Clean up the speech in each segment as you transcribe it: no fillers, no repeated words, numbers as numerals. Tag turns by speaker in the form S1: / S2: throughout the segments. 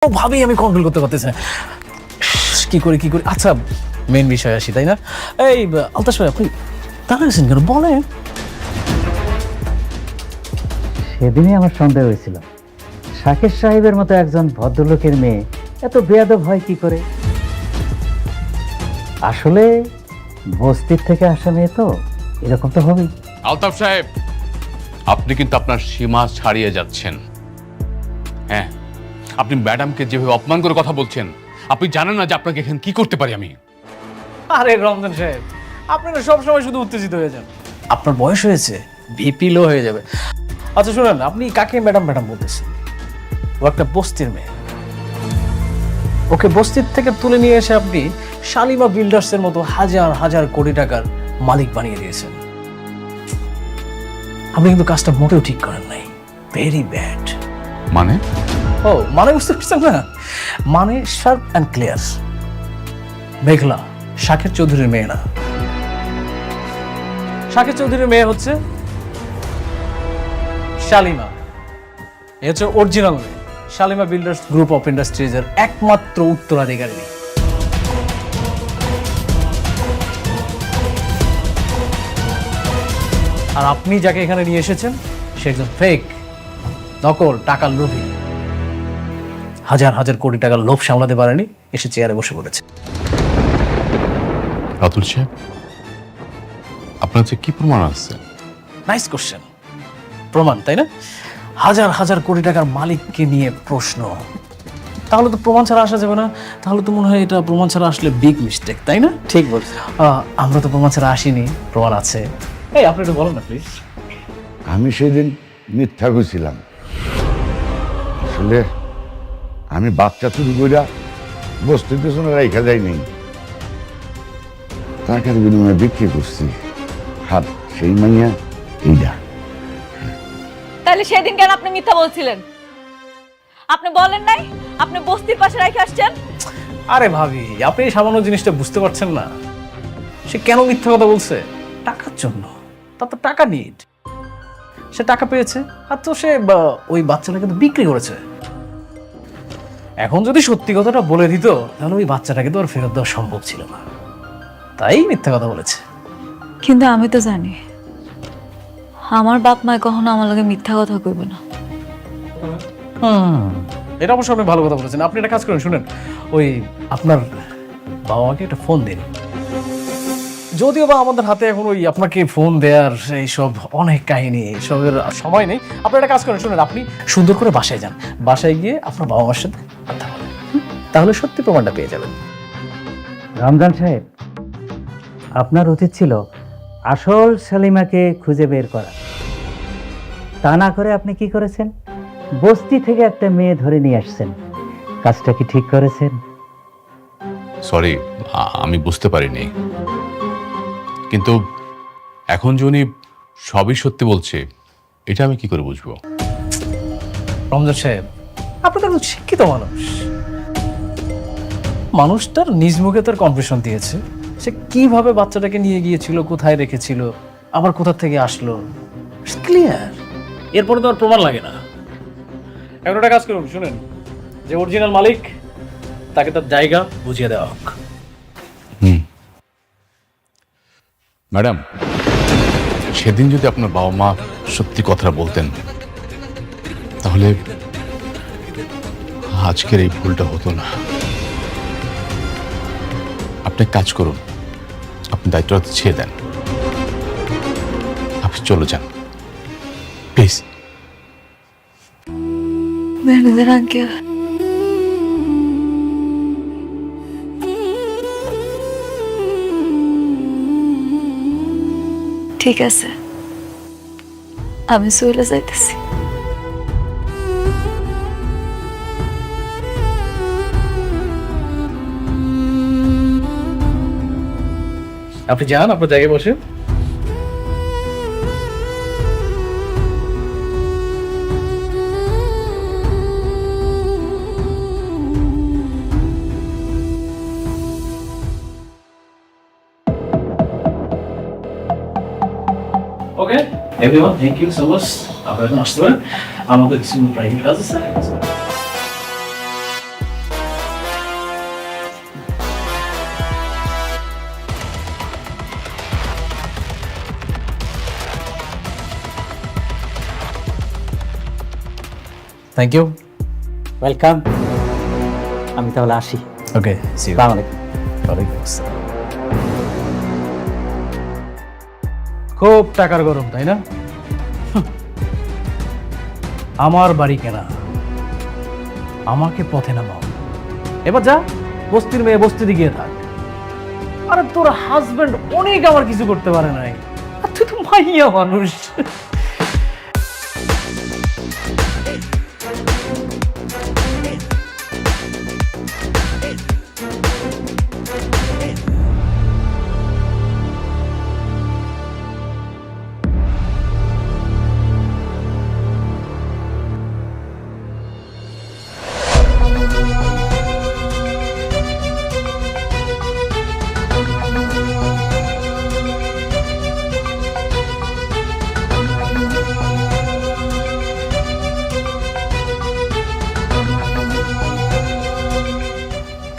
S1: ভাবেই আমি কন্ট্রোল করতে পারতেছি না। কি করি আচ্ছা মেইন বিষয় আসি, তাই না? এই আলতাশ ভাই, আপনি দাঁড়াইছেন কেন, বলেন।
S2: সেদিনই আমার সন্দেহ হয়েছিল শাকের সাহেবের মতো একজন ভদ্রলোকের মেয়ে এত বেয়াদব হয় কি করে। আসলে বস্তির থেকে আসা মেয়ে তো এরকম তো হবেই।
S3: আলতাফ সাহেব, আপনি কিন্তু আপনার সীমা ছাড়িয়ে যাচ্ছেন। হ্যাঁ, আপনি ম্যাডামকে যেভাবে অপমান করে কথা বলছেন, আপনি জানেন না যে আপনাকে এখানে কি করতে পারি আমি।
S1: আরে রমজান সাহেব, আপনি না সবসময় শুধু উত্তেজিত হয়ে যান। আপনার বয়স হয়েছে, ভিপি লো হয়ে যাবে। আচ্ছা শুনেন, আপনি কাকে ম্যাডাম ম্যাডাম বলতেছেন? ও একটা বস্তির মেয়ে। ওকে বস্তির থেকে তুলে নিয়ে এসে আপনি শালিমা বিল্ডার্সের মতো হাজার হাজার কোটি টাকার মালিক বানিয়ে দিয়েছেন। আপনি কিন্তু কাজটা মোটেও ঠিক করেন নাই। Very bad.
S3: মানে?
S1: ও মানে বুঝতে পারছেন না? মানে শার্প অ্যান্ড ক্লিয়ার। মেঘলা শাকের চৌধুরীর মেয়ে না। শাকের চৌধুরীর মেয়ে হচ্ছে শালিমা। এ হচ্ছে অরিজিনাল মেয়ে। শালিমা বিল্ডার্স গ্রুপ অফ ইন্ডাস্ট্রিজের একমাত্র উত্তরাধিকারী। আর আপনি যাকে এখানে নিয়ে এসেছেন সে একজন ফেক, নকল, টাকার লোভী। হাজার হাজার কোটি টাকার লোভ সামলাতে পারেনি, এসে চেয়ারে বসে পড়েছে।
S3: রাতুল সাহেব, আপনার যে কি প্রমাণ আছে?
S1: Nice question. প্রমাণ, তাই না? হাজার হাজার কোটি টাকার মালিককে নিয়ে প্রশ্ন, তাহলে তো প্রমাণ ছাড়া আসা যাবে না। তাহলে তো মনে হয় এটা প্রমাণ ছাড়া আসলে বিগ মিস্টেক, তাই না?
S2: ঠিক বলছেন।
S1: আমরা তো প্রমাণ ছাড়া আসিনি, প্রমাণ আছে। এই আপনি একটু বলেন না প্লিজ।
S4: আমি সেদিন মিথ্যা কইছিলাম। আসলে আমি বাচ্চা চুরি কইরা বস্তির পেছনে রাইখা যাই নাই, টাকার বিনিময়ে বিক্রি করছি। হাত সেই মাইয়া এইটা।
S5: তাহলে সেদিন কেন আপনি মিথ্যা বলছিলেন? আপনি বলেন নাই আপনি বস্তির পাশে রেখে আসছেন?
S1: আরে ভাবি, আপনি এই সামান্য জিনিসটা বুঝতে পারছেন না? সে কেন মিথ্যা কথা বলছে? টাকার জন্য। তার তো টাকা নিড। সে টাকা পেয়েছে, আর তো সে ওই বাচ্চাটাকে তো বিক্রি করেছে। এখন যদি সত্যি কথাটা বলে দিত, তাহলে ওই বাচ্চাটাকে তো আর ফেরত দেওয়া সম্ভব ছিল না। তাই মিথ্যা কথা বলেছে।
S5: কিন্তু আমি তো জানি আমার বাপ মায় কখনো আমার লগে মিথ্যা কথা কইবে না।
S1: এটা অবশ্য আপনি ভালো কথা বলেছেন। আপনি একটা কাজ করেন, শুনেন, ওই আপনার বাবা মাকে একটা ফোন দিন। যদিও বা আমাদের হাতে এখন ওই আপনাকে ফোন দেওয়ার এইসব অনেক কাহিনী, এইসবের সময় নেই। আপনি একটা কাজ করেন, শুনেন, আপনি সুন্দর করে বাসায় যান। বাসায় গিয়ে আপনার বাবা মার সাথে কথা বলেন, তাহলে সত্যি প্রমাণটা পেয়ে যাবেন।
S2: রমজান সাহেব, আপনার উচিত ছিল আসল শালিমাকে খুঁজে বের করা। তা না করে আপনি কি করেছেন? বস্তি থেকে একটা মেয়ে ধরে নিয়ে আসছেন। কাজটা কি ঠিক করেছেন?
S3: সরি, আমি বুঝতে পারিনি। কিন্তু এখন যে উনি সবই সত্যি বলছে, এটা আমি কি করে বুঝবো?
S1: রমজান সাহেব, আপনি তো একজন শিক্ষিত মানুষ। মানুষটার নিজ মুখে তার কনফেশন দিয়েছে। সে কিভাবে বাচ্চাটাকে নিয়ে গিয়েছিল, কোথায় রেখেছিল, আবার কোথা থেকে আসলো, ক্লিয়ার। এরপরে তো আর প্রমাণ লাগে না। এখন একটা কাজ করুন, শুনেন, যে অরিজিনাল মালিক তাকে তার জায়গা বুঝিয়ে দেওয়া হোক।
S3: ম্যাডাম, সেদিন যদি আপনার বাবা মা সত্যি কথাটা বলতেন, তাহলে আজকের এই ভুলটা হতো না। আপনি কাজ করুন, আপনি দায়িত্বটা ছেড়ে দেন, আপনি চলে যান প্লিজ।
S5: ম্যানেজার আঙ্কেল, ঠিক আছে, আমি চলে যাইতেছি।
S1: আপনি যান, আপনার জায়গায় বসেন। Okay everyone, thank you so much. আপনারা আসতে পারেন, আমাদের কিছু প্রাইভেট কাজ আছে। Thank you.
S2: ওয়েলকাম। আমি তাহলে আসি।
S1: Okay, see you.
S2: আসসালামু আলাইকুম।
S1: ওয়ালাইকুম আসসালাম। খুব টাকার গরম, তাই না? আমার বাড়ি কেনা, আমাকে পথে নামাও। এবার যা, বস্তির মেয়ে বস্তিতে গিয়ে থাক। আরে তোর হাজবেন্ড অনেক আমার কিছু করতে পারে নাই, আর তুই তো মাইয়া মানুষ।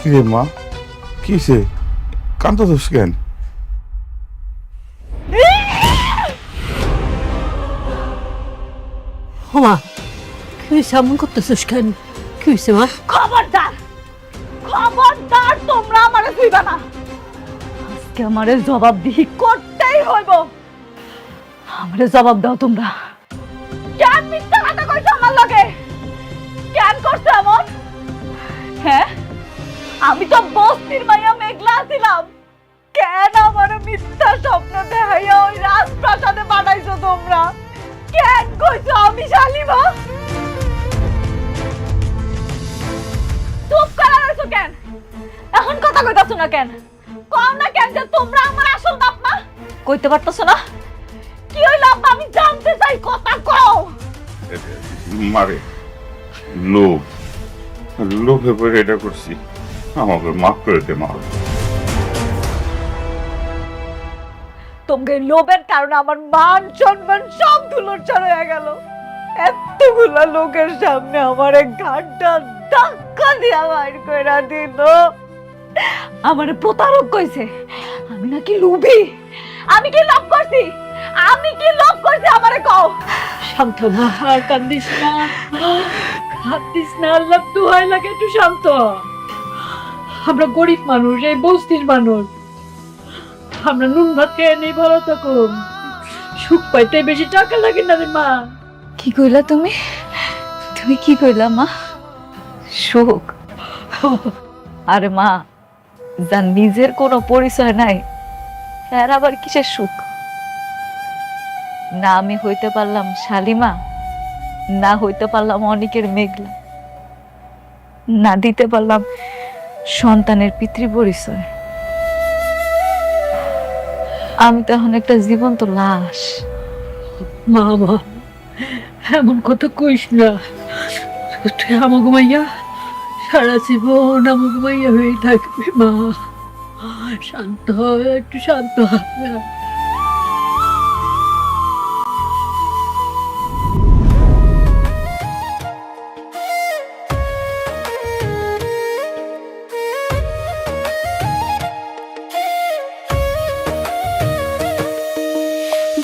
S4: কি রে মা, কিসে কান্দছিস কেন?
S6: মা কি হয়েছে? এমন করতেছিস কেন? কি হয়েছে মা?
S5: খবরদার, খবরদার, তোমরা আমারে ছুঁইবা না। আজকে আমারে জবাবদিহি করতেই হইব। আমারে জবাব দাও তোমরা। কেন মিথ্যা কথা কইছো আমার লগে? কেন করছো এমন? হ্যাঁ, আমি তো বস্তির মাইয়া মেঘলা ছিলাম। কেন আমারে মিথ্যা স্বপ্ন দেখাইয়া ওই রাজপ্রাসাদে পাঠাইছো তোমরা? কেন কইছো আমি শালিমা? চুপ করে রইছো কেন? এখন কথা কইতাছো না কেন? কও না কেন যে তোমরা আমার আসল বাপ মা? কইতে পারতাছো না? কি হইলো আব্বা? আমি জানতে চাই, কথা কও।
S4: মারে লোভ, লোভে পরে এটা করছি, আমাকে মাফ করে দে মা।
S5: তোমাকে লোভের কারণে আমার মান সম্মান সব ধুলোছাড় হয়ে গেল। এতগুলা লোকের সামনে আমার ঘাটটা ধাক্কা দিয়া বাইর কইরা দিল। আমারে প্রতারক কইছে, আমি নাকি লোভী। আমি কি লোভ করছি? আমি কি লোভ করছি আমারে কও।
S6: শান্ত না, আর কান্দিস না, কান্দিস না, আল্লাহ দোহাই লাগে একটু শান্ত হ। আমরা গরিব মানুষ, এই বস্তির মানুষ, আমরা নুন ভাত খেয়ে নেই, ভালো থাকুন। সুখ পাইতে বেশি টাকা লাগে না রে মা।
S5: কি কইলা তুমি? তুমি কি কইলা মা? সুখ? আরে মা, যার নিজের কোনো পরিচয় নাই, এর আবার কিসের সুখ? না আমি হইতে পারলাম শালিমা, না হইতে পারলাম অনেকের মেঘলা, না দিতে পারলাম সন্তানের পিতৃ পরিচয়। আমি তো এখন একটা জীবন্ত লাশ।
S6: মা মা, এমন কথা কইস না। তুই আমাকে মাইয়া সারা জীবন আমাকে মাইয়া হয়ে থাকবি মা। শান্ত হ, একটু শান্ত হ।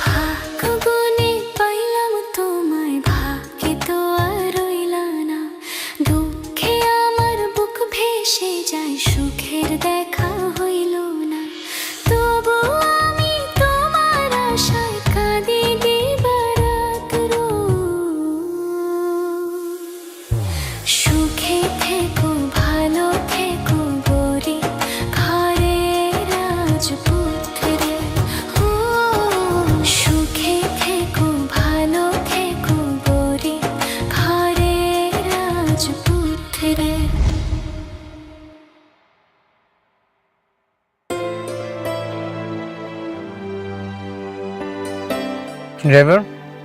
S7: ভাগ্যগুণে পাইলাম তোমায়, ভাগ্যে তো আর রইলা না। দুঃখে আমার বুক ভেসে যায়, সুখের দেখা হইল না। তবু আমি তোমার আশায় কাঁদি দিবারাত রোজ। সুখে থেকো, ভালো থেকো, গরিব ঘরের রাজপুত্রে। ও সুখে থেকো, ভালো থেকো, গরিব ঘরের রাজপুত্রে।
S1: ড্রাইভার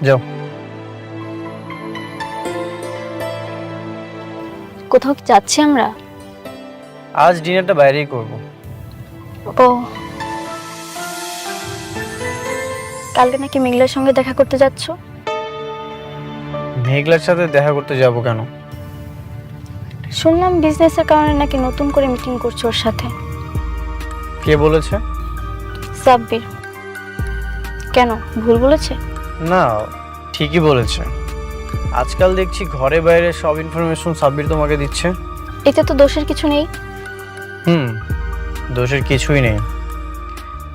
S1: যাও।
S7: কোথাও কি যাচ্ছি আমরা?
S1: আজ ডিনারটা বাইরেই করব।
S7: ও, কালকে নাকি মেঘলার সঙ্গে দেখা করতে যাচ্ছ?
S1: মেঘলার সাথে দেখা করতে যাব কেন?
S7: শুনলাম বিজনেসের কারণে নাকি নতুন করে মিটিং করছো ওর সাথে।
S1: কে বলেছে?
S7: সাব্বির। কেন, ভুল বলেছে?
S1: না, ঠিকই বলেছে।
S8: আজকাল দেখছি ঘরে বাইরে সব ইনফরমেশন সাব্বির তোমাকে দিচ্ছে।
S7: এতে তো দোষের কিছু নেই।
S8: দোষের কিছুই নেই,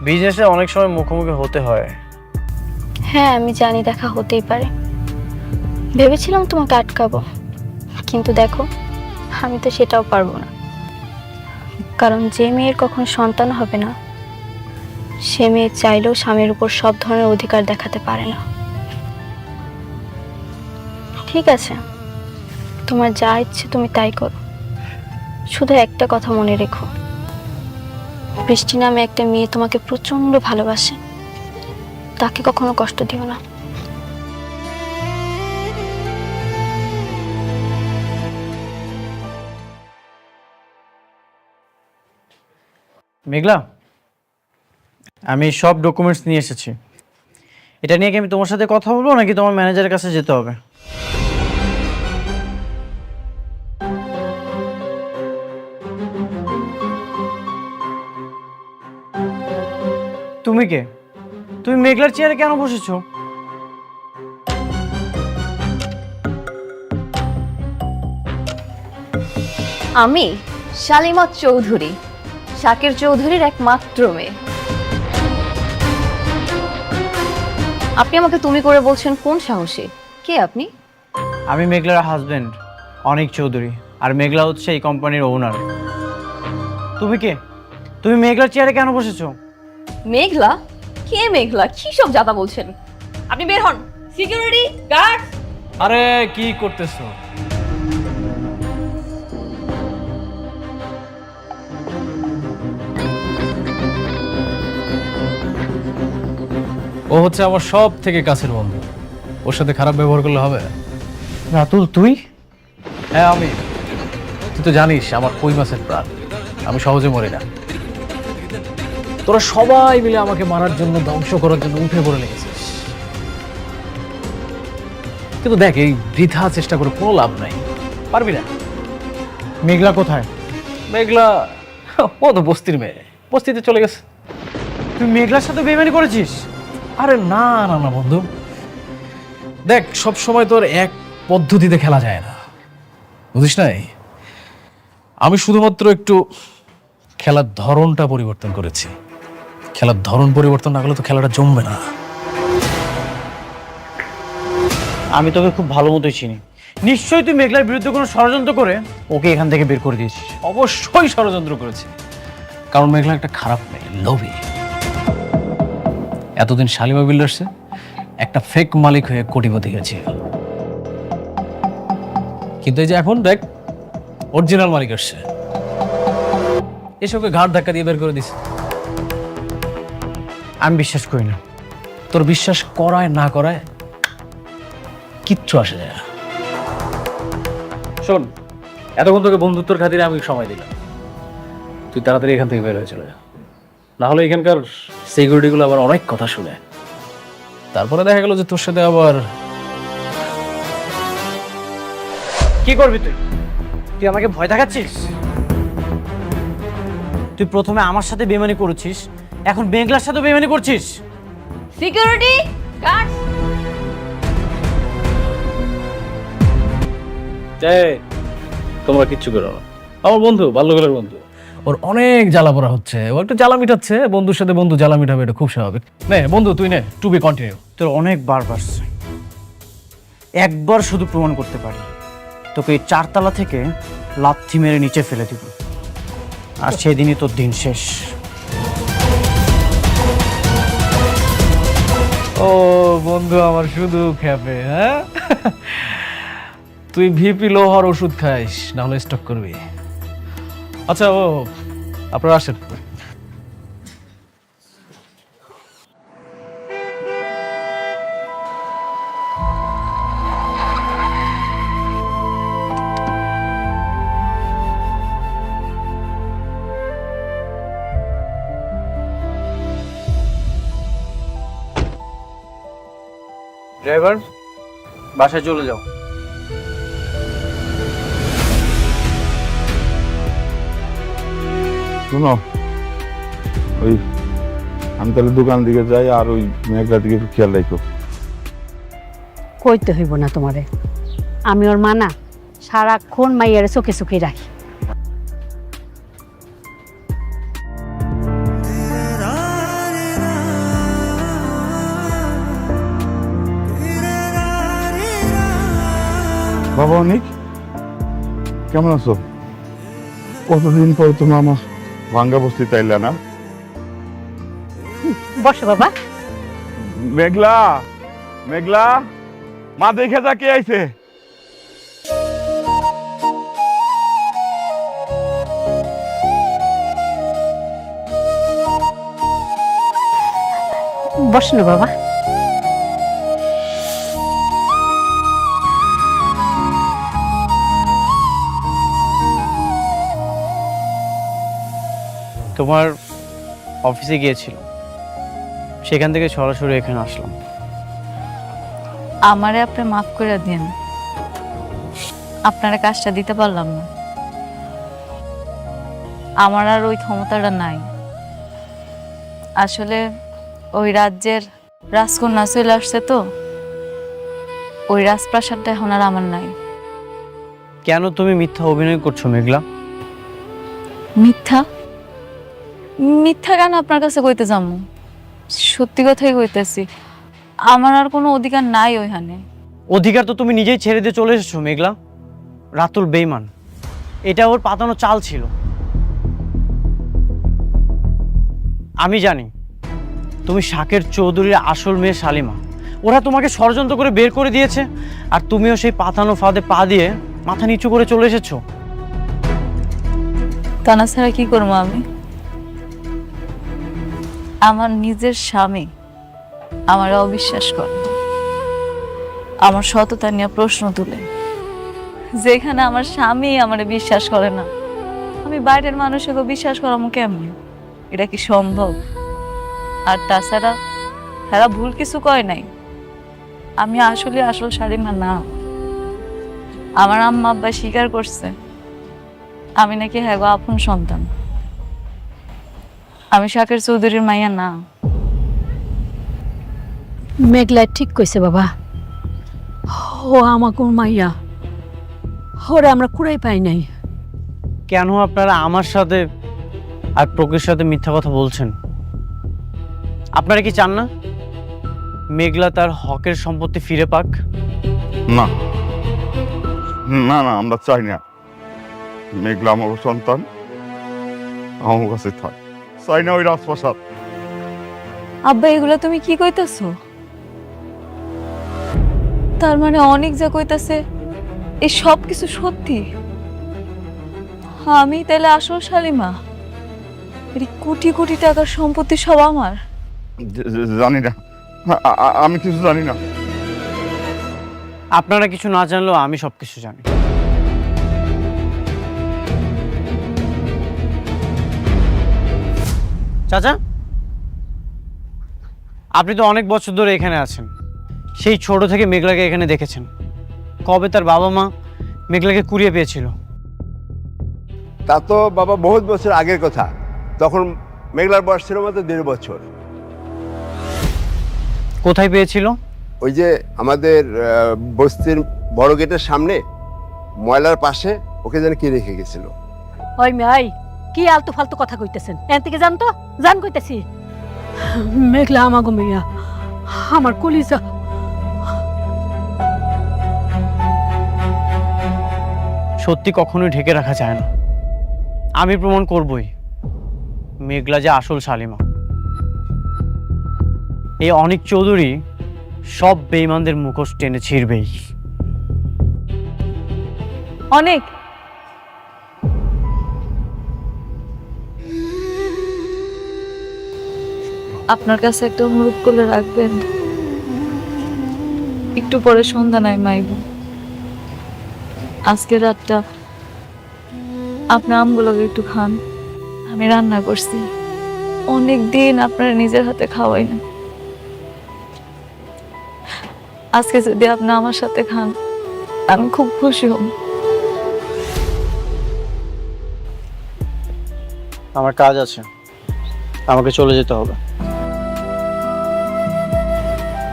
S8: বিজনেসে অনেক সময় মুখোমুখি হতে হয়।
S7: হ্যাঁ আমি জানি, দেখা হতেই পারে। ভেবেছিলাম তোমাকে আটকাবো, কিন্তু দেখো আমি তো সেটাও পারবো না। কারণ যে মেয়ের কখনো সন্তান হবে না, সে মেয়ে চাইলেও স্বামীর উপর সব ধরনের অধিকার দেখাতে পারে না। ঠিক আছে, তোমার যা ইচ্ছে তুমি তাই করো, শুধু একটা কথা মনে রেখো, বৃষ্টি নামে একটা মেয়ে তোমাকে প্রচন্ড ভালোবাসে, তাকে কখনো কষ্ট দিও না।
S8: মেঘলা, আমি সব ডকুমেন্টস নিয়ে এসেছি। এটা নিয়ে কি আমি তোমার সাথে কথা বলবো নাকি তোমার ম্যানেজারের কাছে যেতে হবে? তুমি কে? তুমি মেঘলার চেয়ারে কেন বসেছো?
S9: আমি শালিমা চৌধুরী, শাকির চৌধুরীর একমাত্র মেয়ে। আপনি আমাকে তুমি করে বলছেন কোন সাহসে? কে আপনি?
S8: আমি মেঘলার হাজবেন্ড অনিক চৌধুরী, আর মেঘলা হচ্ছে এই কোম্পানির ওনার। তুমি কে? তুমি মেঘলার চেয়ারে কেন বসেছো?
S9: মেঘলা? কে মেঘলা? কি সব জাতা বলছেন? আপনি বের হন। Security guard!
S1: আরে কি করতেছো? ও হচ্ছে আমার সব থেকে কাছের বন্ধু, ওর সাথে খারাপ ব্যবহার করলে হবে?
S8: রাতুল তুই?
S1: হ্যাঁ আমি। তুই তো জানিস আমার কই মাছের প্রাণ, আমি সহজে মরি না। তোরা সবাই মিলে আমাকে মারার জন্য, ধ্বংস করার জন্য উঠে পড়ে লেগেছিস, কিন্তু দেখ এই বৃথা চেষ্টা করে কোনো লাভ নাই, পারবি না।
S8: মেঘলা কোথায়?
S1: মেঘলা ও তো বস্তির মেয়ে, বস্তিতে চলে গেছে।
S8: তুই মেঘলার সাথে বেইমানি করেছিস?
S1: আরে না না না বন্ধু, দেখ সব সময় তোর এক পদ্ধতিতে খেলা যায় না, বুঝিস নাই? আমি শুধুমাত্র একটু খেলার ধরনটা পরিবর্তন করেছি। খেলার ধরন পরিবর্তন না করলে তো খেলাটা জমবে না।
S8: আমি তোকে খুব ভালো মতোই চিনি। নিশ্চয়ই তুই মেঘলার বিরুদ্ধে কোনো ষড়যন্ত্র করে ওকে এখান থেকে বের করে দিয়েছিস।
S1: অবশ্যই ষড়যন্ত্র করেছি, কারণ মেঘলা একটা খারাপ মেয়ে, লোভী। এতদিন শালিমা বিল্ডার্সে একটা ফেক মালিক হয়ে কোটিপতি হয়েছে, কিন্তু এই যে এখন দেখ অরিজিনাল মালিক আসছে, এসবকে ঘাট ধাক্কা দিয়ে বের করে দিছে।
S8: আমি বিশ্বাস করি না।
S1: তোর বিশ্বাস করায় না করায় কিচ্ছু আসে যায় না। শোন, এতক্ষণ তোকে বন্ধুত্বর খাতিরে আমি সময় দিলাম, তুই তাড়াতাড়ি এখান থেকে বের হয়ে চলে যা, না হলে এখানকার সিকিউরিটিগুলো আবার অনেক কথা শুনে, তারপরে দেখা গেল যে তোর সাথে আবার।
S8: কি করবি তুই? তুই আমাকে ভয় দেখাচ্ছিস? তুই প্রথমে আমার সাথে বেইমানি করেছিস, এখন মেঘলার সাথে বেইমানি করছিস।
S9: Security guard!
S1: তোমরা কিচ্ছু করো না, আমার বন্ধু, বাল্যকালের বন্ধু, ওর অনেক জ্বালা পড়া হচ্ছে, ও একটু জ্বালা মিটাচ্ছে। বন্ধুর সাথে বন্ধু জ্বালা মিটাবে, এটা খুব স্বাভাবিক। নে বন্ধু তুই নে, টু বি কন্টিনিউ।
S8: তোর অনেক বার বাড়ছে, একবার শুধু প্রমাণ করতে পারি, তোকে এই 4 তলা থেকে লাথি মেরে নিচে ফেলে দিব, আর সেদিনই তোর দিন শেষ।
S1: ও বন্ধু আমার শুধু খেপে, হ্যাঁ? তুই ভিপি লোহার ওষুধ খাইস, না হলে স্টক করবি। আচ্ছা ও আপনারা আসেন।
S8: ড্রাইভার, বাসায় চলে যাও।
S10: শোনো, ওই আমি তাহলে দোকান দিকে যাই, আর ওই মেঘলার দিকে একটু খেয়াল রাখো।
S6: কইতে হইব না তোমারে, আমি ওর মা না, সারাক্ষণ মাইয়ার চোখে চোখে রাখি।
S10: বাবা অনিক, কেমন আছো? কতদিন পর তুমি আমার ভাঙ্গা বস্তিতে আইলা না?
S6: বসো বাবা।
S10: মেঘলা, মেঘলা, মা দেখে যা কে আইছে।
S6: বসো না বাবা।
S8: তোমার অফিসে গিয়েছিলাম, সেখান থেকে সরাসরি এখানে আসলাম।
S5: আমারে আপনি মাফ করে দিন, আপনারা কাজটা দিতে পারলাম না। আমার আর ওই ক্ষমতাটা নাই। আসলে ওই রাজ্যের রাজকন্যা চলে আসছে, তো ওই রাজপ্রাসাদটা এখন আর আমার নাই।
S8: কেন তুমি মিথ্যা অভিনয় করছো মেঘলা?
S5: মিথ্যা? মিথ্যা কেন আপনার কাছে কইতে যাবো? সত্যি কথাই কইতেছি, আমার আর কোনো অধিকার নাই ওইখানে।
S8: অধিকার তো তুমি নিজেই ছেড়ে দিয়ে চলে এসেছো মেঘলা। রাতুল বেঈমান, এটা ওর পাতানো চাল ছিল। আমি জানি তুমি শাকের চৌধুরীর আসল মেয়ে শালিমা। ওরা তোমাকে ষড়যন্ত্র করে বের করে দিয়েছে, আর তুমিও সেই পাতানো ফাঁদে পা দিয়ে মাথা নিচু করে চলে এসেছো।
S5: তা না ছাড়া কি করবো আমি? আমার নিজের স্বামী আমার অবিশ্বাস করে, আমার সততা নিয়ে প্রশ্ন তুলে। যেখানে আমার স্বামী আমার বিশ্বাস করে না, আমি বাইরের মানুষকে বিশ্বাস করামো কেমন? এটা কি সম্ভব? আর তাছাড়া তারা ভুল কিছু কয় নাই। আমি আসলে আসল শালিমা না। আমার আম্মা আব্বা স্বীকার করছে আমি নাকি হ্যাঁ গো আপন সন্তান। আমি শাকের চৌধুরীর মাইয়া না।
S6: মেঘলা ঠিক কইছে বাবা, ও আমাকে মাইয়া, ওরা আমরা কুড়াই পাই নাই।
S8: কেন আপনারা আমার সাথে আর প্রকৃতির সাথে মিথ্যা কথা বলছেন? আপনারা কি চান না মেঘলা তার হকের সম্পত্তি ফিরে পাক?
S10: না না না, আমরা চাই না। মেঘলা আমার সন্তান, আমার কাছে থাক। চাই না ওই রাজপ্রাসাদ।
S5: আব্বা এগুলো তুমি কি কইতাছো? তার মানে অনেক যা কইতাছে এই সব কিছু সত্যি? আমি তাহলে আসল শালিমা? এই কোটি কোটি টাকার সম্পত্তি সব আমার?
S10: জানি না, আমি কিছু জানি না।
S8: আপনারা কিছু না জানলেও আমি সবকিছু জানি। চাচা, আপনি তো অনেক বছর ধরে এখানে আছেন, সেই ছোট থেকে মেঘলাকে এখানে দেখেছেন। কবে তার বাবা মা মেঘলাকে কুড়িয়ে পেয়েছিল?
S11: তা তো বাবা বহুত বছর আগের কথা। তখন মেঘলার বয়স ছিল মাত্র 1.5 বছর।
S8: কোথায় পেয়েছিল?
S11: ওই যে আমাদের বস্তির বড় গেটের সামনে ময়লার পাশে ওকে যেন কে রেখে গেছিল।
S6: ওই মেয়াই কি আলতু ফালতু কথা কইতেছেন? এন থেকে জান তো, জান কইতেছি। মেঘলা আমাগো মেয়া, আমার কলিজা।
S8: সত্যি কখনোই ঢেকে রাখা যায় না। আমি প্রমাণ করবই মেঘলা যে আসল শালিমা। এই অনিক চৌধুরী সব বেঈমানদের মুখোশ টেনে ছিঁড়বেই।
S5: অনেক আপনার কাছে একটা অনুরোধ করলে রাখবেন? একটু পরে সন্ধ্যা নাই মাইব, আজকের রাতটা আপনার আমগুলোকে একটু খান। আমি রান্না করছি, অনেক দিন আপনারা নিজের হাতে খাওয়াই না। আজকে যদি আপনি আমার সাথে খান আমি খুব খুশি হব।
S8: আমার কাজ আছে, আমাকে চলে যেতে হবে।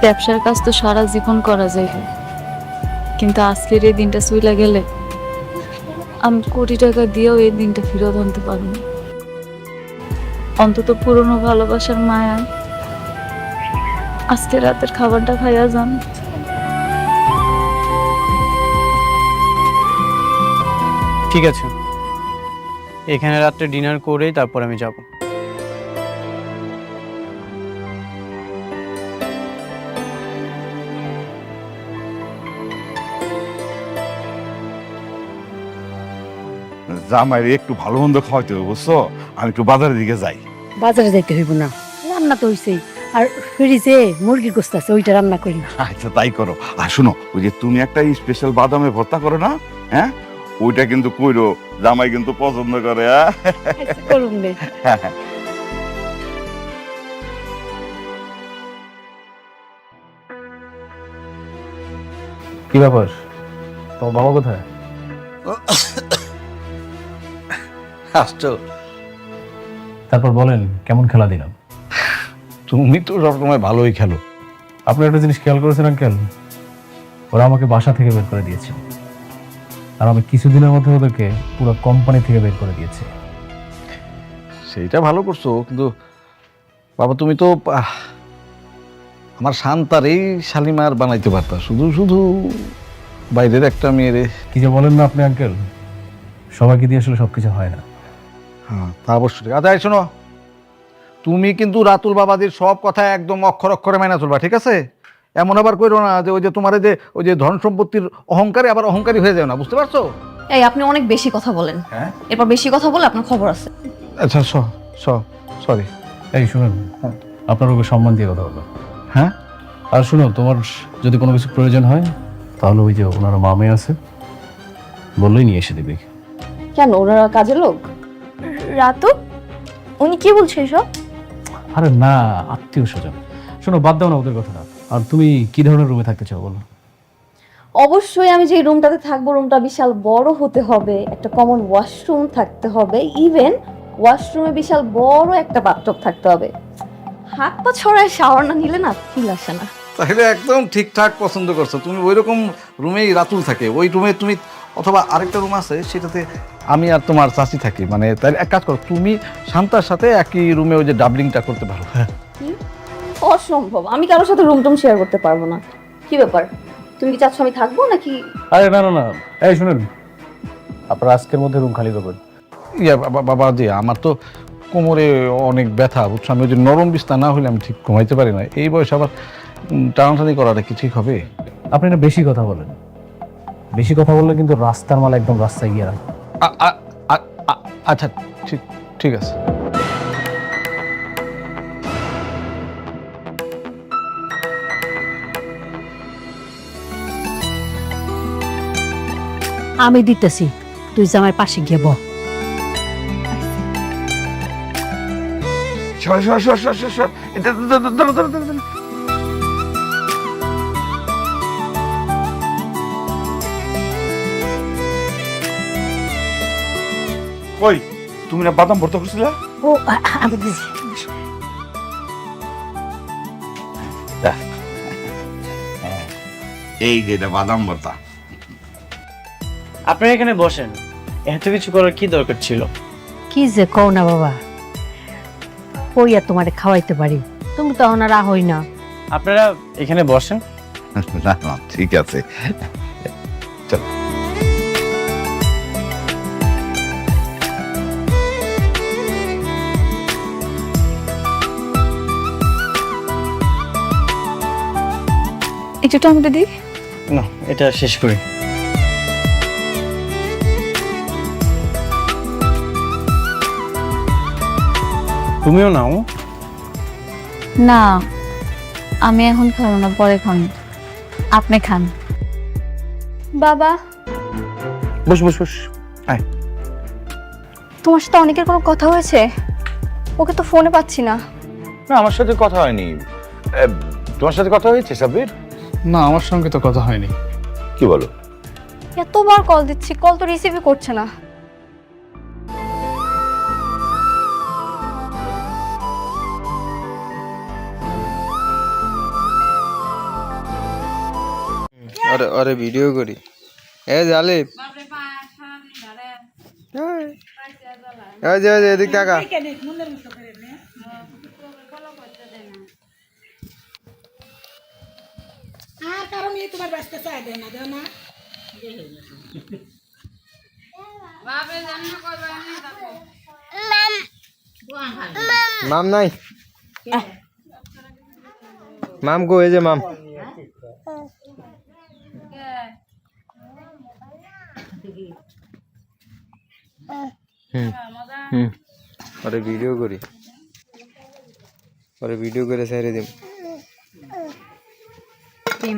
S5: ব্যবসার কাজ তো সারা জীবন করা যায়, কিন্তু আজকের এই দিনটা চইলা গেলে আমি কোটি টাকা দিয়েও এই দিনটা ফেরত আনতে পারবো না। অন্তত পুরনো ভালোবাসার মায়া আজকে রাতের খাবারটা খাইয়া যান।
S8: ঠিক আছে, এখানে রাত্রে ডিনার করেই তারপর আমি যাব।
S10: জামাইরে একটু ভালো মন্দ খাওয়াইতে হবে বুঝছো, আমি একটু বাজারের দিকে যাই।
S6: বাজারে যাইতে হইব না, রান্না তো হইছেই। আর ফ্রিজে মুরগির গোস্ত আছে, ওইটা রান্না করি।
S10: আচ্ছা তাই করো। আর শোনো, ওই যে তুমি একটা স্পেশাল বাদামে ভর্তা করো না, হ্যাঁ ওইটা কিন্তু কইরো, জামাই কিন্তু পছন্দ করে।
S6: করুন রে।
S1: কি ব্যাপার, তোমার বাবা কোথায়?
S12: আসছো?
S1: তারপর বলেন কেমন খেলা দিলাম?
S12: তুমি তো সবসময় ভালোই খেলো।
S1: আপনি একটা জিনিস খেয়াল করেছেন আঙ্কেল, ওরা আমাকে বাসা থেকে বের করে দিয়েছে, আর আমি কিছুদিনের মধ্যে ওদেরকে পুরো কোম্পানি থেকে বের করে দিয়েছি।
S12: সেইটা ভালো করছো, কিন্তু বাবা তুমি তো আমার শান্তারেই শালিমার বানাইতে পারতা, শুধু শুধু বাইরের একটা মেয়েরে।
S1: কি যে বলেন না আপনি আঙ্কেল, সবাইকে দিয়ে আসলে সবকিছু হয় না।
S12: হ্যাঁ তা অবশ্যই। আচ্ছা শোনো, তুমি কিন্তু রাতুল বাবাদের সব কথা একদম অক্ষর অক্ষরে মাইনা চলবা, ঠিক আছে? এমন আবার কইরো না যে ওই যে তোমার যে ওই যে ধন সম্পত্তির অহংকারে আবার অহংকারী হয়ে যাও না, বুঝতে পারছো?
S9: এই আপনি অনেক বেশি কথা বলেন, এরপর বেশি কথা বলে আপনার খবর আছে।
S12: আচ্ছা সরি।
S1: এই শুনুন, আপনার ওকে সম্মান দিয়ে কথা বলো।
S12: হ্যাঁ,
S1: আর শুনো, তোমার যদি কোনো কিছু প্রয়োজন হয় তাহলে ওই যে ওনার মামে আছে, বললেই নিয়ে এসে দেবে।
S9: কেন, ওনারা কাজের লোক?
S7: রাতু, উনি কি বলছে এসব?
S1: আরে না, আত্মীয় স্বজন। শোনো, বাদ দাও না ওদের কথা। আর তুমি কি ধরনের রুমে থাকতে চাও বলো?
S9: অবশ্যই আমি যে রুমটাতে থাকবো, রুমটা বিশাল বড় হতে হবে, একটা কমন ওয়াশরুম থাকতে হবে, ইভেন ওয়াশরুমে বিশাল বড় একটা বাথটব থাকতে হবে। হাত পা ছড়ায় শাওয়ার না নিলে না ফিল আসে না।
S12: তাহলে একদম ঠিকঠাক পছন্দ করছো তুমি। ওই রকম রুমেই রাতুল থাকে, ওই রুমে তুমি, অথবা আরেকটা রুম আছে সেটাতে আমি আর তোমার চাচি থাকি। মানে তাহলে এক কাজ করো, তুমি শান্তার সাথে একই রুমে ওই যে ডাবলিংটা করতে পারো।
S9: অসম্ভব, আমি কারোর সাথে রুম টুম শেয়ার করতে পারবো না। কি ব্যাপার, তুমি কি চাচ্ছ আমি থাকবো নাকি?
S1: আরে না না না, এই শুনুন, আপনার আজকের মধ্যে রুম খালি করবেন।
S12: বাবা জি, আমার তো কোমরে অনেক ব্যথা, বুঝছো? আমি ওই যে নরম বিছনা না হলে আমি ঠিক ঘুমাইতে পারি না। এই বয়সে আবার টানাটানি করাটা কি ঠিক হবে?
S1: আপনি না বেশি কথা বলেন, বেশি কথা বললে কিন্তু রাস্তার মাল একদম রাস্তায় গিয়ে রাখবে।
S12: আচ্ছা ঠিক আছে।
S6: আমি দিতেছি, তুই জামাই পাশে গিয়ে বল।
S10: সর। কই, তুমি না বাদাম ভর্তা করছিলে?
S6: ও আমি দিছি।
S10: এই যেটা বাদাম ভর্তা।
S8: আপনারা এখানে বসেন, এত কিছু করার কি দরকার ছিল?
S6: কি যে কও না বাবা, কইয়া তোমারে খাওয়াইতে পারি, তুমি তো ওনারা হই না।
S8: আপনারা এখানে বসেন।
S10: না ঠিক আছে, চলো।
S9: একটু টমেটো দিই।
S8: না, এটা শেষ করি। তুমিও নাও।
S5: না, আমি এখন খাবো না, পরে খান। আপনি খান।
S7: বাবা,
S12: বস।
S7: তোমার সাথে অনেকের কোনো কথা হয়েছে? ওকে তো ফোনে পাচ্ছি না।
S12: না, আমার সাথে কথা হয়নি। তোমার সাথে কথা হয়েছে সাব্বির?
S1: না, আমার সঙ্গে তো কথা হয়নি।
S12: কি বলো?
S7: এতবার কল দিচ্ছি, কল তো রিসিভই করছে না।
S13: আরে ভিডিও করি এ জালিব এই যে এদিক টাকা মাম নাই মাম গো এই যে মাম আরে ভিডিও করি আরে ভিডিও করে ছেড়ে দিম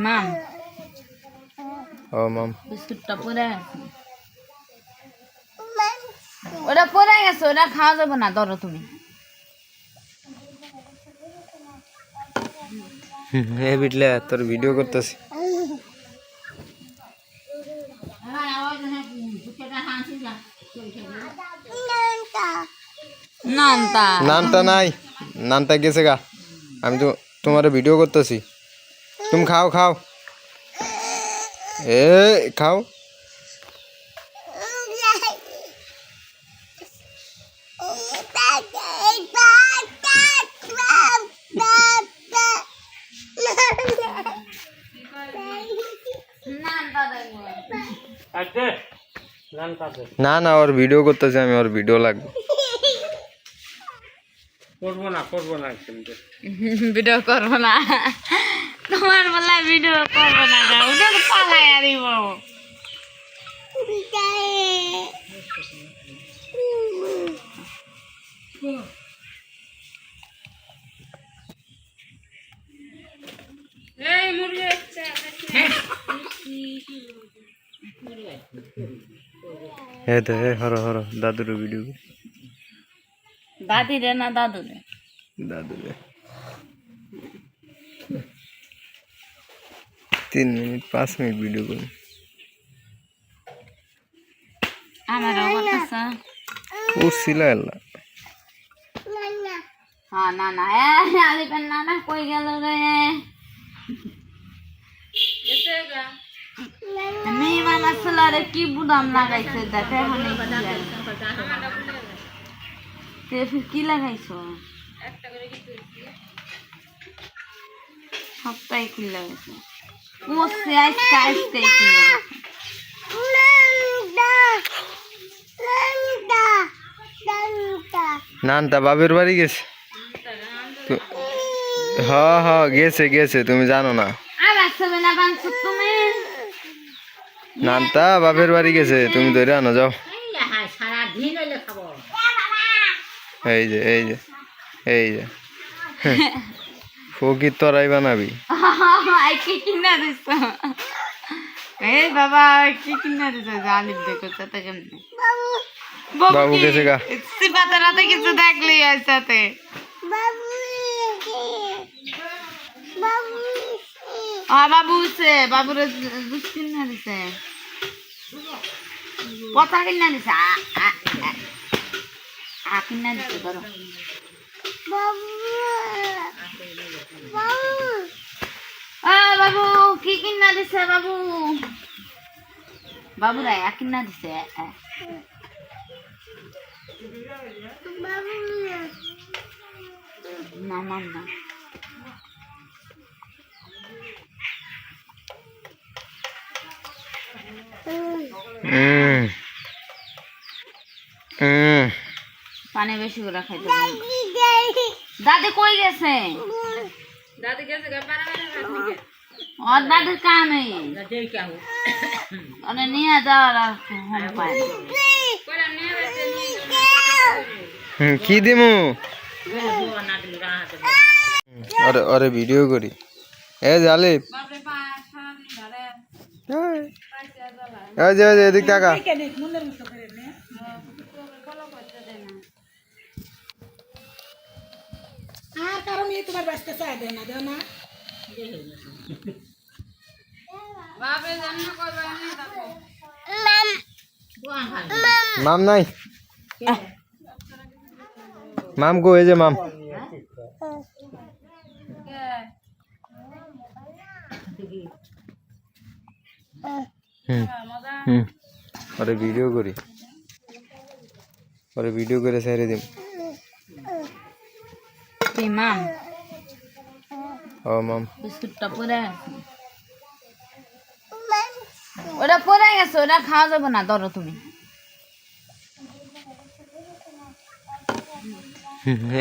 S5: মাম
S13: ও মাম
S5: বিস্কুটটা পড়ে ওটা পড়ে গেছে, ওটা খাওয়া যাবে না, ধরো তুমি।
S13: এ বিটলে তোর ভিডিও করতেছি নানটা নাই নানটা গেছে গা আমি তো তোমার ভিডিও করতেছি তুমি খাও খাও এ খাও না না ওর ভিডিও করতেছি আমি ওর ভিডিও লাগবে
S5: ভিডিও করবো না, তোমার বলা ভিডিও করবো না, ওটা তো পালাই আরিব।
S13: এ দে হরো হরো দাদুর ভিডিও
S5: দাদি রে না দাদু রে?
S13: দাদুরে 3 মিনিট 5 মিনিট ভিডিও করি
S5: আমার অবস্থা
S13: উঠছিল আল্লাহ
S5: হ্যাঁ না না আলিপেন না না কই গেল রে মেয়ে মামা ছেলে কি বুদাম লাগাইছে দেখে কি লাগাইছো সবটাই খুলে লাগাইছো কোসে আইসকা আইসকাই খুলে
S13: নানটা বাবের বাড়ি গেছে হ্যাঁ হ্যাঁ গেছে গেছে তুমি জানো না নানটা বাপের বাড়ি গেছে তুমি ধরে আনো যাও এই যে এই যে এই যে ফকির তরাই বানাবি
S5: কি কিনা দিছ এই বাবা কি কিনা দিছ জালিম দেখো সাথে কেমনে
S13: বাবু গেছে গা
S5: সিপাতে রাতে কিছু দেখলি ওর সাথে বাবু সে বাবুরে দুধ কিনা দিছে পচা কিনা দিছে কিনা দিছে ধরো বাবু কি কিনা দিছে বাবু বাবু রায় কিনা দিছে না না না পানি বেশি করে খাইতে দাদি কই গেছে দাদি গেছে ওর দাদির কামে নিয়ে যাওয়ার
S13: কি দিমু আরে আরে ভিডিও করি এ জালিব এই যে এদিক টাকা মাম নাই মাম গো এই যে মাম ওরে ভিডিও করি, ওরে ভিডিও করে ছেড়ে দিম।
S5: মাম
S13: ও মাম,
S5: বিস্কুটটা পড়ে গেছে, ওটা পড়ে গেছে, ওটা খাওয়া যাবে না, ধরো তুমি।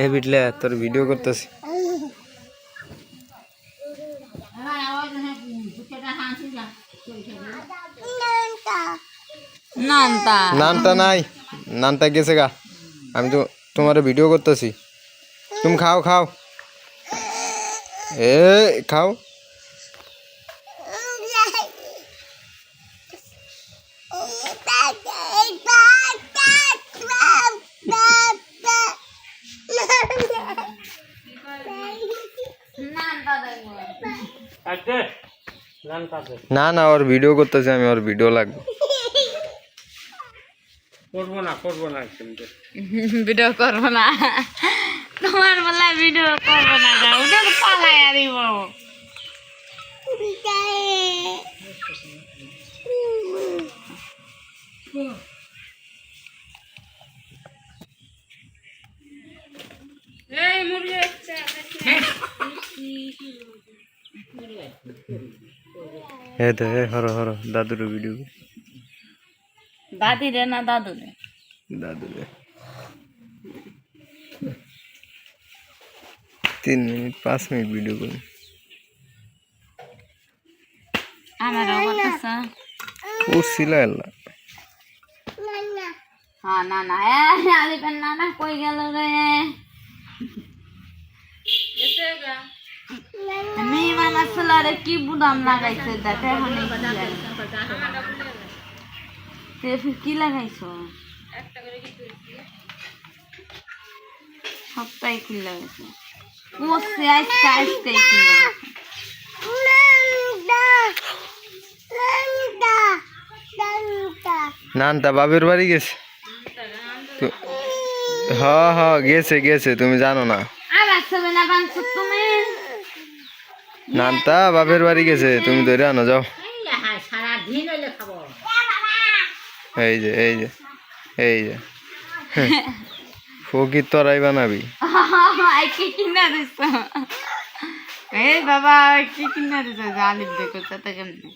S13: এ বিটলে তোর ভিডিও করতেছি। নানটা নাই, নানটা গেছে গা। আমি তো তোমার ভিডিও করতেছি, তুমি খাও খাও, এ খাও। না না, ওর ভিডিও করতেছি আমি, ওর ভিডিও লাগবে।
S5: ভিডিও করবো না, তোমার বলা ভিডিও করবো না, ওটা তো পালাই আরিব।
S13: হে তো হে, হরো হরো, দাদুর ভিডিও,
S5: দাদি রে না দাদু রে?
S13: দাদু রে। 3 মিনিট 5 মিনিট ভিডিও করি।
S5: আমার করতেছে
S13: উঠছিল এলা।
S5: হ্যাঁ না না, আলিপের নানা কই গেল রে? মেয়ে মামার ছেলে কি বুদাম লাগাইছে, দেখে কি লাগাইছো? সবটাই কি লাগাইছো? কোসে আইসতে আইসতে কি লাগাইছো?
S13: নানটা বাবের বাড়ি গেছে। হ্যাঁ হ্যাঁ গেছে গেছে, তুমি জানো না?
S5: আবার ছবি না বানছো তুমি?
S13: নানটা বাপের বাড়ি গেছে, তুমি ধরে আনো যাও। এই যে এই যে এই যে ফকির তরাই বানাবি।
S5: কি কিনা দিছ? এই বাবা কি কিনা দিছ? জালিম দেখো সাথে কেমনে?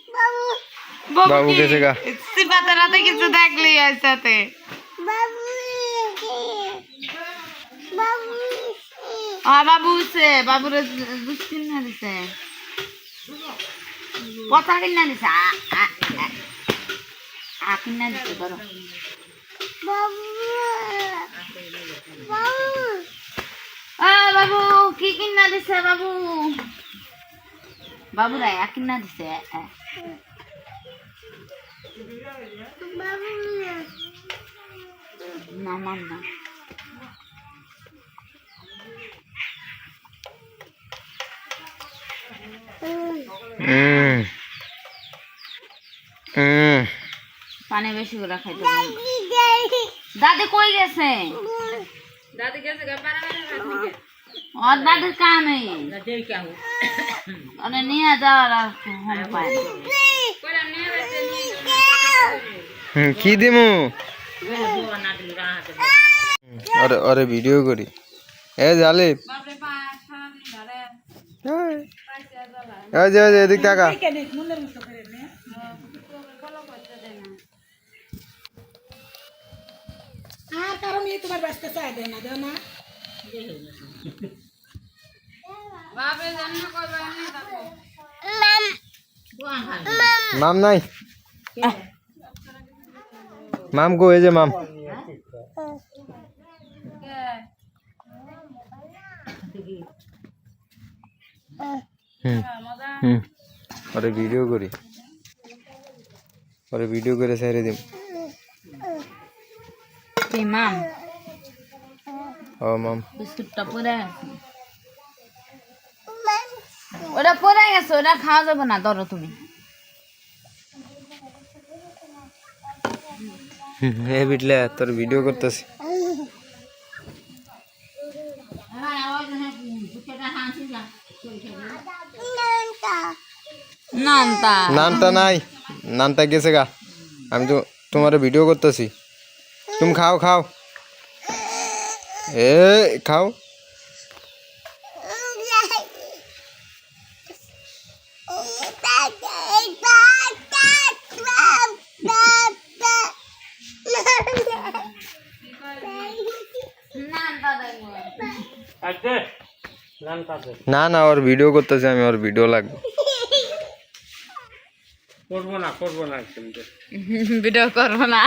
S13: বাবু গেছে গা।
S5: সিপাতে রাতে কিছু দেখলি এর সাথে। বাবু সে বাবুরে দুধ কিনা দিছে, কথা কিনা দিছে, কিনা দিছে ধরো। বাবু কি কিনা দিছে? বাবু বাবুরা কিনা দিছে। না মান না, পানি বেশি করে খাইতে। দাদি কই গেছে? দাদি গেছে ওর দাদির কামে নিয়ে যাওয়ার আর পায়।
S13: কি দিমু? ওরে ভিডিও করি। এ জালিব, এদিক টাকা।
S6: তোমার বাঁচতে চাই দেয় না, দেও না।
S13: মাম নাই, মাম গো, এই যে মাম। ওরে ভিডিও করি, ওরে ভিডিও করে ছেড়ে দিম।
S5: মাম
S13: ও মাম,
S5: বিস্কুটটা পড়ে গেছে, ওটা পড়ে গেছে, ওটা খাওয়া যাবে না, ধরো তুমি।
S13: এ বিটলে তোর ভিডিও করতেছি।
S5: নানটা
S13: নানটা নাই, নানটা গেছে গা, আমি তো তোমার ভিডিও করতেছি। তুমি খাও খাও, এ খাও। না না, ওর ভিডিও করতেছি আমি, ওর ভিডিও লাগবে।
S5: ভিডিও করবো না,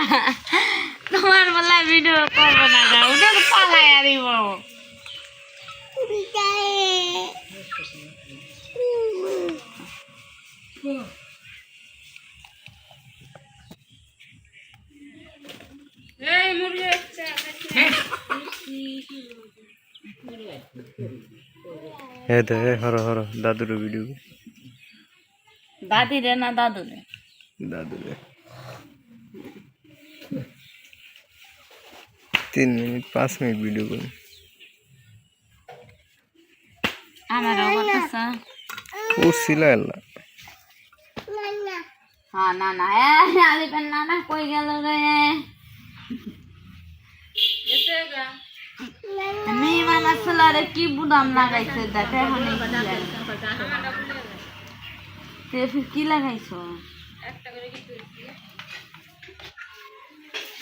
S5: তোমার বলা ভিডিও করবো না, ওটা তো পালাই আরিব।
S13: হে দে হর হর দাদুর ভিডিও,
S5: দাদি রে না দাদু রে?
S13: দাদুর 3 মিনিট 5 মিনিট ভিডিও করি।
S5: আমার কথা
S13: উঠছিল আল্লাহ।
S5: হ্যাঁ না না, আলিপেন না না কই গেল রে? মেহমান আসলে আরে কি বুদাম লাগাইছে দেখে, এখন কি লাগাইছো?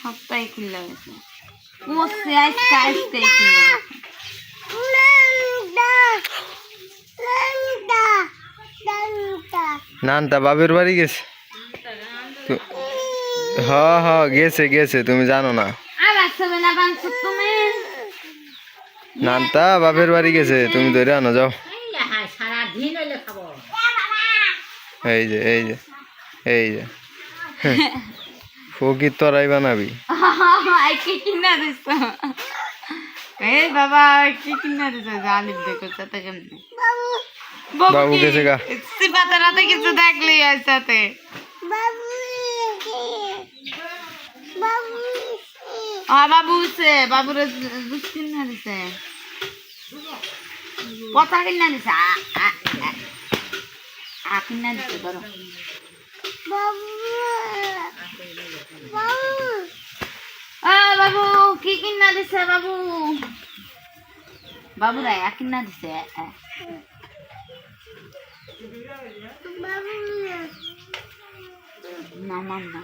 S5: সবটাই কি লাগাইছো? কষে আইসতে আইসতে কি লাগাইছো?
S13: নানটা বাবের বাড়ি গেছে। হ্যাঁ হ্যাঁ গেছে গেছে, তুমি জানো না?
S5: আবার ছবি না বানছো তুমি?
S13: নানটা বাপের বাড়ি গেছে, তুমি ধরে আনো যাও। এই যে এই যে এই যে ফকির তরাই বানাবি।
S5: কি কিনা দিছ? এই বাবা কি কিনা দিছ? জানি দেখো সাথে কেমনে
S13: বাবু গেছে গা,
S5: সিপাতে রাতে কিছু দেখলি আর সাথে বাবু সে বাবুরে দুধ কিনা দিছে, কথা কিনা দিছে, কিনা দিছে ধরো। বাবু কি কিনা দিছে? বাবু বাবু রে কিনা দিছে? না মান না,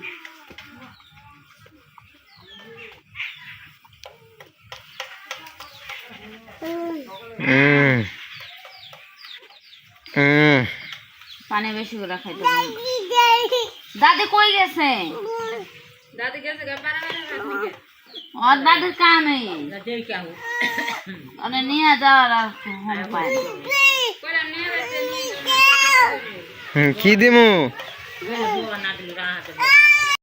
S5: পানি বেশি করে খাইতে। দাদি কই গেছে? দাদি গেছে ওর দাদির কামে নিয়ে যাওয়ার
S13: কি দিমু?